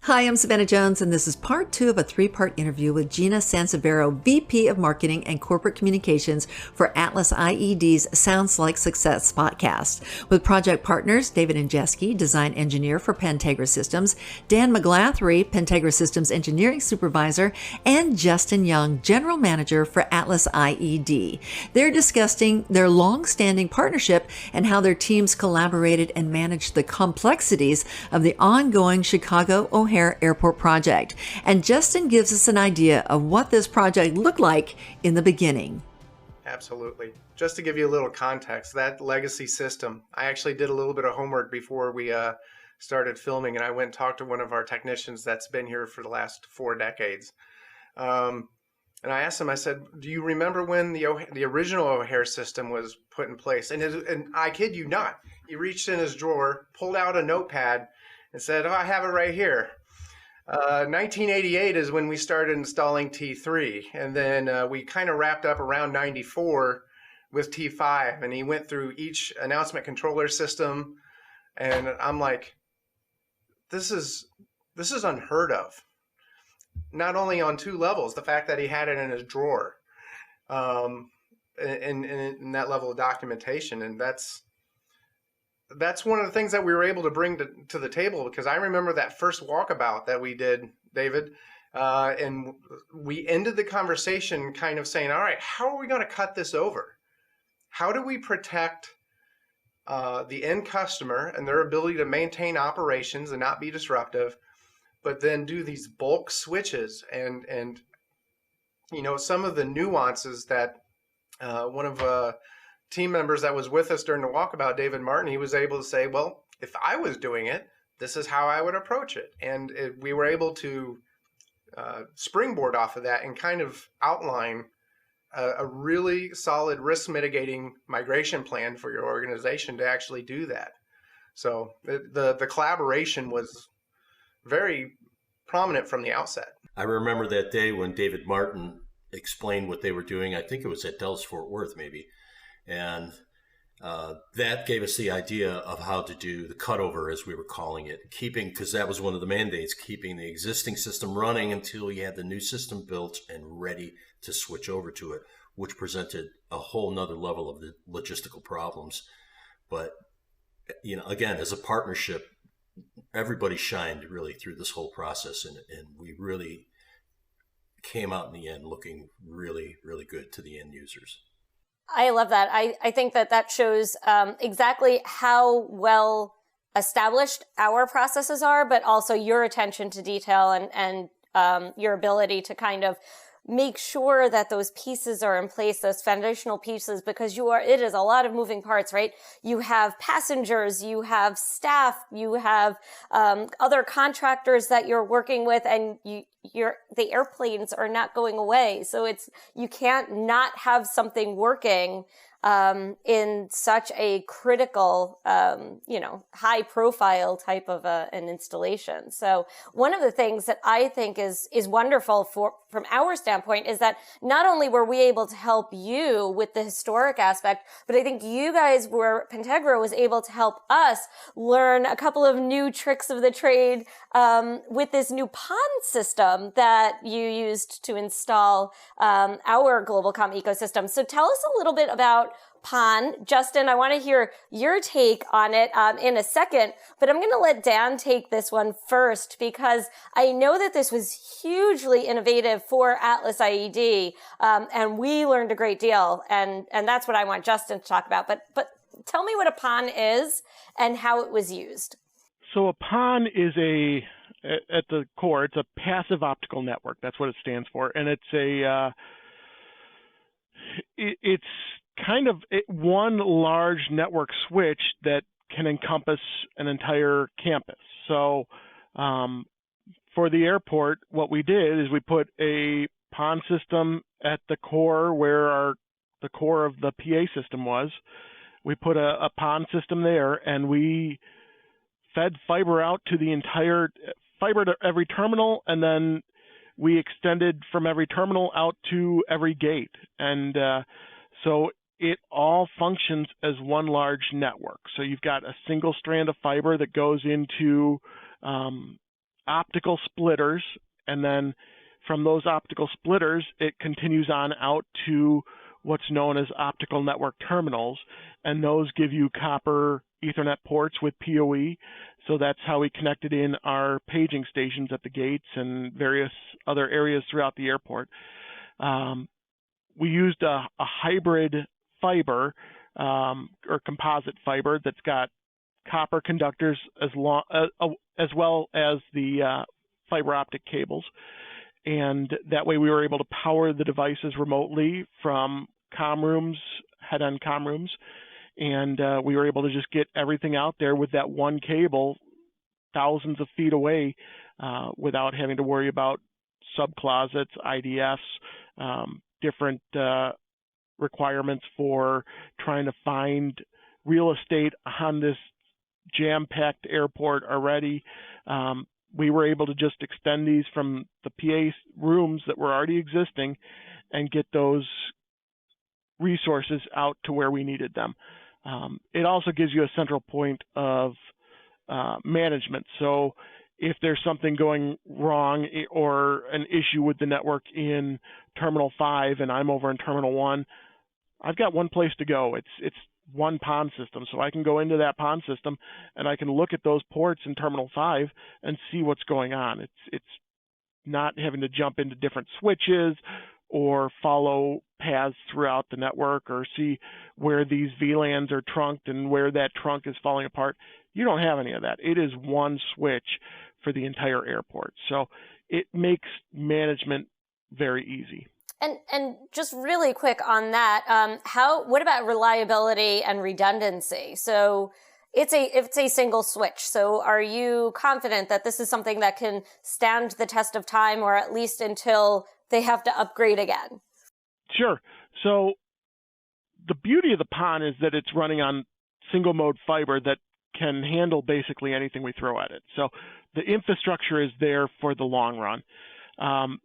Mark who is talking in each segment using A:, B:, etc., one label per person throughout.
A: Hi, I'm Savannah Jones, and this is part 2 of a 3-part interview with Gina Sansivero, VP of Marketing and Corporate Communications for AtlasIED's Sounds Like Success podcast, with project partners David Injeski, Design Engineer for Pentegra Systems, Dan McGlathery, Pentegra Systems Engineering Supervisor, and Justin Young, General Manager for AtlasIED. They're discussing their long-standing partnership and how their teams collaborated and managed the complexities of the ongoing Chicago O'Hare Airport project. And Justin gives us an idea of what this project looked like in the beginning.
B: Absolutely. Just to give you a little context, that legacy system, I actually did a little bit of homework before we started filming, and I went and talked to one of our technicians that's been here for the last 4 decades. And I asked him, I said, do you remember when the original O'Hare system was put in place? And I kid you not, he reached in his drawer, pulled out a notepad, and said, oh, I have it right here. 1988 is when we started installing T3, and then we kind of wrapped up around 94 with T5, and he went through each announcement controller system, and I'm like, this is unheard of. Not only on 2 levels, the fact that he had it in his drawer, in that level of documentation, and that's one of the things that we were able to bring to the table, because I remember that first walkabout that we did, David, and we ended the conversation kind of saying, all right, how are we going to cut this over? How do we protect the end customer and their ability to maintain operations and not be disruptive, but then do these bulk switches and some of the nuances that one of team members that was with us during the walkabout, David Martin, he was able to say, well, if I was doing it, this is how I would approach it. And we were able to springboard off of that and kind of outline a really solid risk mitigating migration plan for your organization to actually do that. So the collaboration was very prominent from the outset.
C: I remember that day when David Martin explained what they were doing. I think it was at Dallas Fort Worth, maybe. And that gave us the idea of how to do the cutover, as we were calling it, because that was one of the mandates, keeping the existing system running until you had the new system built and ready to switch over to it, which presented a whole nother level of the logistical problems. But, again, as a partnership, everybody shined really through this whole process, and we really came out in the end looking really, really good to the end users.
D: I love that. I think that shows exactly how well established our processes are, but also your attention to detail and your ability to kind of make sure that those pieces are in place, those foundational pieces, because it is a lot of moving parts, right? You have passengers, you have staff, you have other contractors that you're working with, and the airplanes are not going away. So you can't not have something working in such a critical, high profile type of an installation. So one of the things that I think is wonderful from our standpoint is that not only were we able to help you with the historic aspect, but I think you guys Pentegra was able to help us learn a couple of new tricks of the trade with this new PON system that you used to install our GlobalComm ecosystem. So tell us a little bit about PON. Justin, I want to hear your take on it in a second, but I'm going to let Dan take this one first, because I know that this was hugely innovative for AtlasIED, and we learned a great deal, and that's what I want Justin to talk about. But tell me what a PON is and how it was used.
E: So a PON is at the core, it's a passive optical network. That's what it stands for, and it's it's kind of one large network switch that can encompass an entire campus. So for the airport, what we did is we put a PON system at the core where the core of the PA system was. We put a PON system there, and we fed fiber out to the entire fiber to every terminal, and then we extended from every terminal out to every gate. And so it all functions as one large network. So you've got a single strand of fiber that goes into optical splitters, and then from those optical splitters, it continues on out to what's known as optical network terminals, and those give you copper Ethernet ports with PoE. So that's how we connected in our paging stations at the gates and various other areas throughout the airport. We used a hybrid fiber or composite fiber that's got copper conductors as well as the fiber optic cables. And that way we were able to power the devices remotely from comm rooms, head-end comm rooms, and we were able to just get everything out there with that one cable thousands of feet away without having to worry about sub-closets, IDFs, different requirements for trying to find real estate on this jam-packed airport already. We were able to just extend these from the PA rooms that were already existing and get those resources out to where we needed them. It also gives you a central point of management. So if there's something going wrong or an issue with the network in Terminal 5 and I'm over in Terminal 1, I've got one place to go. It's one PON system. So I can go into that PON system and I can look at those ports in Terminal 5 and see what's going on. It's not having to jump into different switches or follow paths throughout the network or see where these VLANs are trunked and where that trunk is falling apart. You don't have any of that. It is one switch for the entire airport. So it makes management very easy.
D: And just really quick on that, what about reliability and redundancy? So it's a single switch. So are you confident that this is something that can stand the test of time, or at least until they have to upgrade again?
E: Sure. So the beauty of the PON is that it's running on single mode fiber that can handle basically anything we throw at it. So the infrastructure is there for the long run.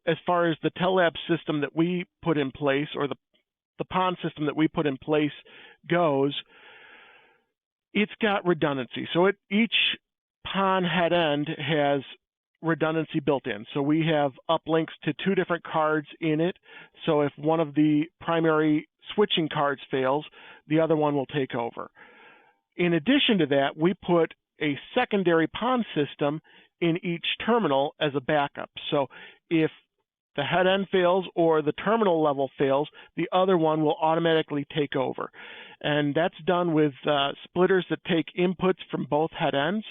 E: As far as the TELLAB system that we put in place, or the PON system that we put in place goes, it's got redundancy. So each PON head end has redundancy built in. So we have uplinks to two different cards in it. So if one of the primary switching cards fails, the other one will take over. In addition to that, we put a secondary PON system in each terminal as a backup. So if the head end fails or the terminal level fails, the other one will automatically take over. And that's done with splitters that take inputs from both head ends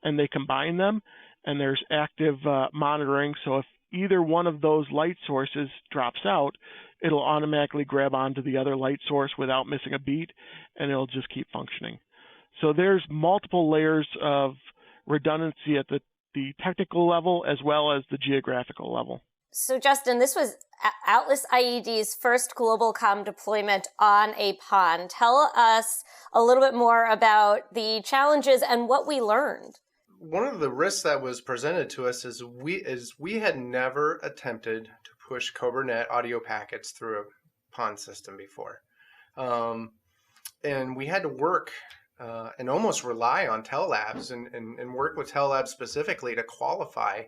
E: and they combine them. And there's active monitoring. So if either one of those light sources drops out, it'll automatically grab onto the other light source without missing a beat, and it'll just keep functioning. So there's multiple layers of redundancy at the technical level as well as the geographical level.
D: So Justin, this was AtlasIED's first global comm deployment on a PON. Tell us a little bit more about the challenges and what we learned.
B: One of the risks that was presented to us is we had never attempted to push CobraNet audio packets through a PON system before. And we had to work and almost rely on TELLABs and work with TELLABs specifically to qualify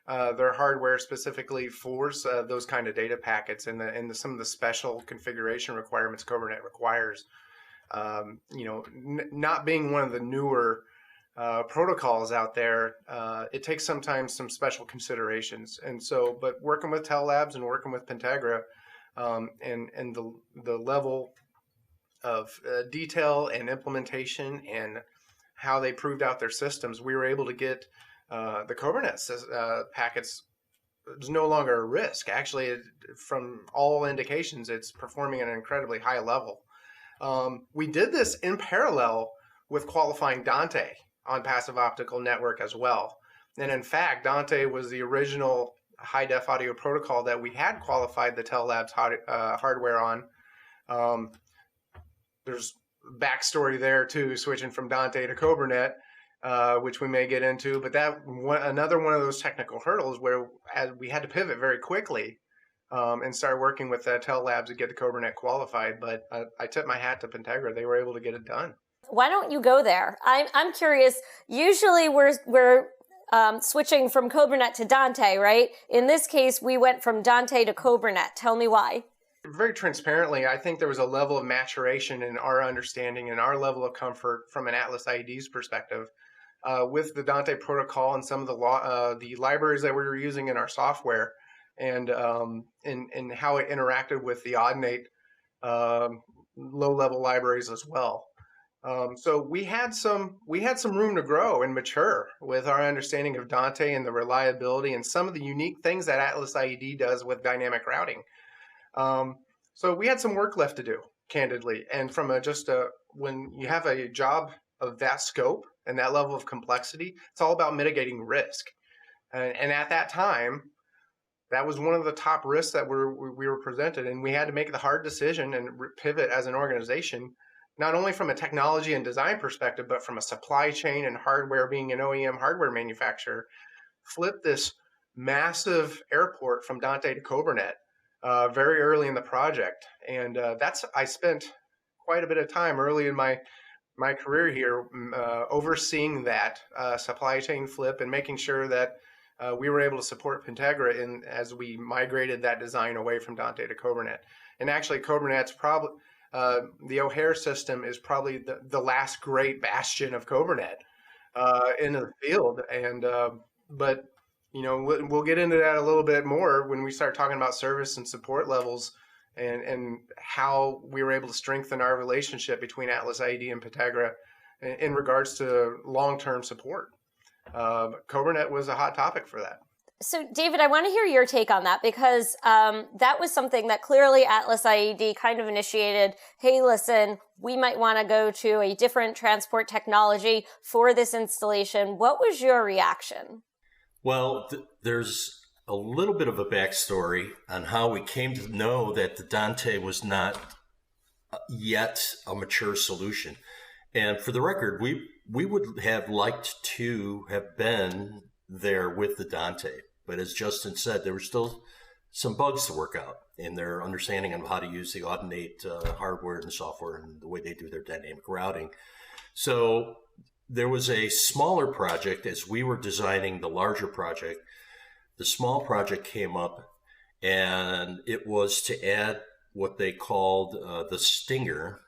B: their hardware specifically for those kind of data packets and some of the special configuration requirements CobraNet requires. Not being one of the newer protocols out there, it takes sometimes some special considerations. And so, but working with TELLABs and working with Pentegra, and the level of detail and implementation and how they proved out their systems, we were able to get the CobraNet packets. It's no longer a risk. Actually, from all indications, it's performing at an incredibly high level. We did this in parallel with qualifying Dante on passive optical network as well. And in fact, Dante was the original high-def audio protocol that we had qualified the TELLABs hardware on. There's backstory there too, switching from Dante to CobraNet, which we may get into. But another one of those technical hurdles where we had to pivot very quickly and start working with TELLABs to get the CobraNet qualified. But I tip my hat to Pentegra; they were able to get it done.
D: Why don't you go there? I'm curious. Usually we're switching from CobraNet to Dante, right? In this case, we went from Dante to CobraNet. Tell me why.
B: Very transparently, I think there was a level of maturation in our understanding and our level of comfort from an AtlasIED's perspective with the Dante protocol and some of the libraries that we were using in our software, and how it interacted with the Audinate low-level libraries as well. So we had some room to grow and mature with our understanding of Dante and the reliability and some of the unique things that AtlasIED does with dynamic routing. So we had some work left to do, candidly. And from when you have a job of that scope and that level of complexity, it's all about mitigating risk. And at that time, that was one of the top risks that we were presented, and we had to make the hard decision and pivot as an organization, not only from a technology and design perspective, but from a supply chain and hardware, being an OEM hardware manufacturer, flip this massive airport from Dante to CobraNet very early in the project. And I spent quite a bit of time early in my career here overseeing that supply chain flip and making sure that we were able to support Pentegra as we migrated that design away from Dante to CobraNet. And actually, CobraNet's probably the O'Hare system is probably the last great bastion of CobraNet in the field. And but we'll get into that a little bit more when we start talking about service and support levels and how we were able to strengthen our relationship between AtlasIED and Pentegra in regards to long-term support. CobraNet was a hot topic for that.
D: So, David, I want to hear your take on that, because that was something that clearly AtlasIED kind of initiated. Hey, listen, we might want to go to a different transport technology for this installation. What was your reaction?
C: Well, there's a little bit of a backstory on how we came to know that the Dante was not yet a mature solution. And for the record, we would have liked to have been there with the Dante. But as Justin said, there were still some bugs to work out in their understanding of how to use the Audinate hardware and software and the way they do their dynamic routing. So there was a smaller project as we were designing the larger project. The small project came up, and it was to add what they called the Stinger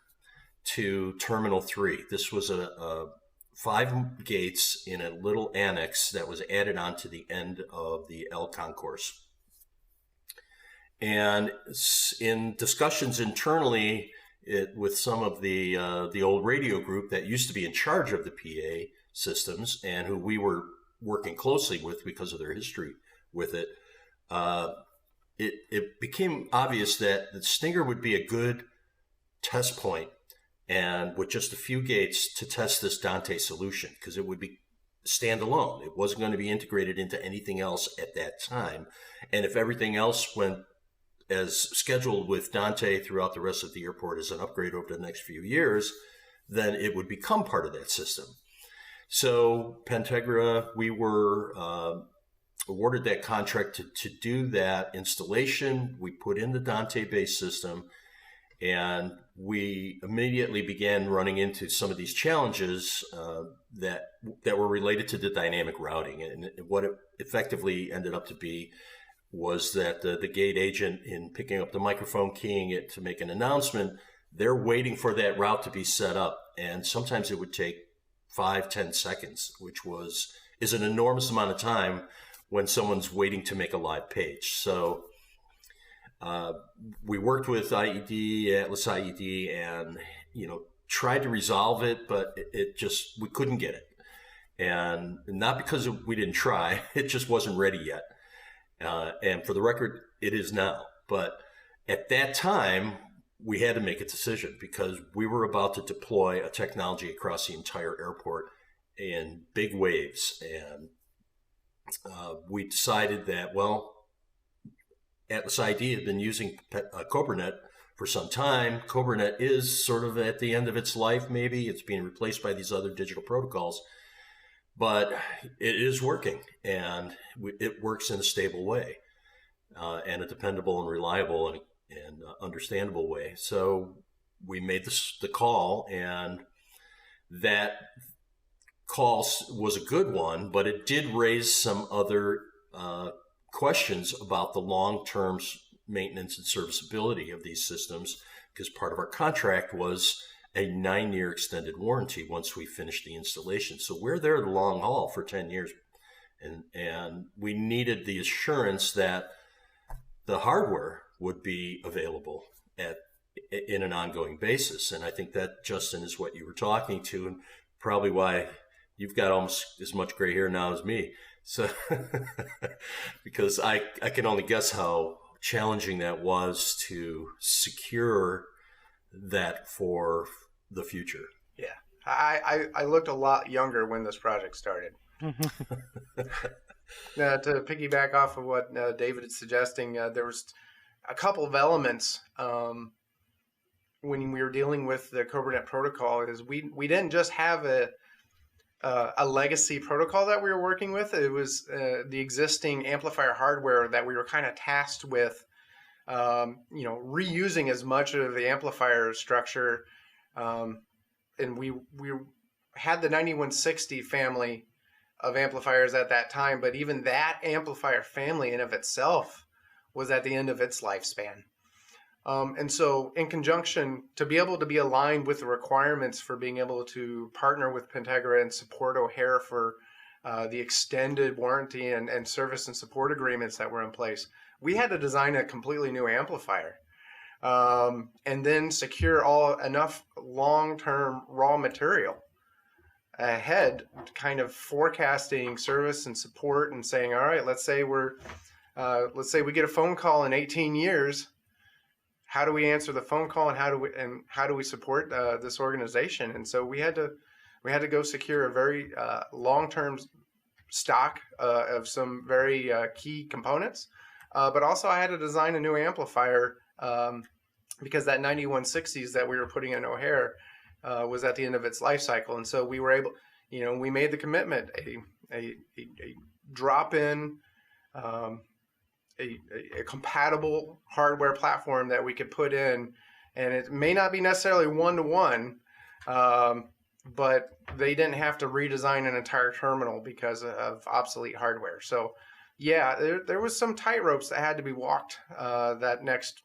C: to Terminal 3. This was a 5 gates in a little annex that was added onto the end of the L concourse. And in discussions internally with some of the old radio group that used to be in charge of the PA systems and who we were working closely with because of their history with it, it became obvious that the Stinger would be a good test point, and with just a few gates to test this Dante solution, because it would be standalone. It wasn't going to be integrated into anything else at that time. And if everything else went as scheduled with Dante throughout the rest of the airport as an upgrade over the next few years, then it would become part of that system. So Pentegra, we were awarded that contract to do that installation. We put in the Dante-based system, and we immediately began running into some of these challenges that were related to the dynamic routing. And what it effectively ended up to be was that the gate agent, in picking up the microphone, keying it to make an announcement, they're waiting for that route to be set up. And sometimes it would take 5-10 seconds, which is an enormous amount of time when someone's waiting to make a live page. So we worked with AtlasIED, and tried to resolve it, but we couldn't get it. And not because we didn't try, it just wasn't ready yet. And for the record, it is now. But at that time, we had to make a decision because we were about to deploy a technology across the entire airport in big waves. And we decided that, well, AtlasIED had been using CobraNet for some time. CobraNet is sort of at the end of its life, maybe. It's being replaced by these other digital protocols. But it is working, and it works in a stable way, and a dependable and reliable and understandable way. So we made the call, and that call was a good one, but it did raise some other questions about the long-term maintenance and serviceability of these systems, because part of our contract was a 9-year extended warranty once we finished the installation. So we're there the long haul for 10 years. And we needed the assurance that the hardware would be available in an ongoing basis. And I think that, Justin, is what you were talking to, and probably why you've got almost as much gray hair now as me. So, because I can only guess how challenging that was to secure that for the future.
B: Yeah. I looked a lot younger when this project started. Now, to piggyback off of what David is suggesting, there was a couple of elements when we were dealing with the CobraNet protocol. Is we didn't just have a legacy protocol that we were working with. It was the existing amplifier hardware that we were kind of tasked with, reusing as much of the amplifier structure. And we had the 9160 family of amplifiers at that time, but even that amplifier family in of itself was at the end of its lifespan. And so in conjunction, to be able to be aligned with the requirements for being able to partner with Pentegra and support O'Hare for the extended warranty and service and support agreements that were in place, we had to design a completely new amplifier. And then secure enough long-term raw material ahead, kind of forecasting service and support and saying, all right, let's say we get a phone call in 18 years. How do we answer the phone call, and how do we support this organization? And so we had to go secure a very long-term stock of some very key components, but also I had to design a new amplifier because that 9160s that we were putting in O'Hare was at the end of its life cycle. And so we were able, we made the commitment, a drop-in, a compatible hardware platform that we could put in, and it may not be necessarily one-to-one, but they didn't have to redesign an entire terminal because of obsolete hardware. So yeah, there was some tightropes that had to be walked that next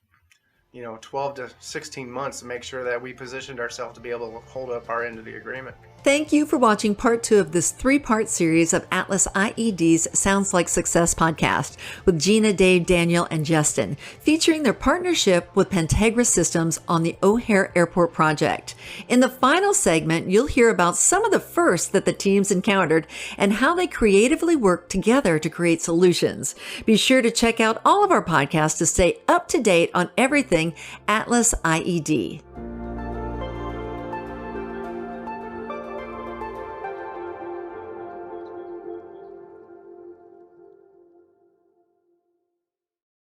B: 12 to 16 months to make sure that we positioned ourselves to be able to hold up our end of the agreement.
A: Thank you for watching part 2 of this 3-part series of AtlasIED's Sounds Like Success podcast with Gina, Dave, Daniel, and Justin, featuring their partnership with Pentegra Systems on the O'Hare Airport project. In the final segment, you'll hear about some of the firsts that the teams encountered and how they creatively worked together to create solutions. Be sure to check out all of our podcasts to stay up to date on everything AtlasIED.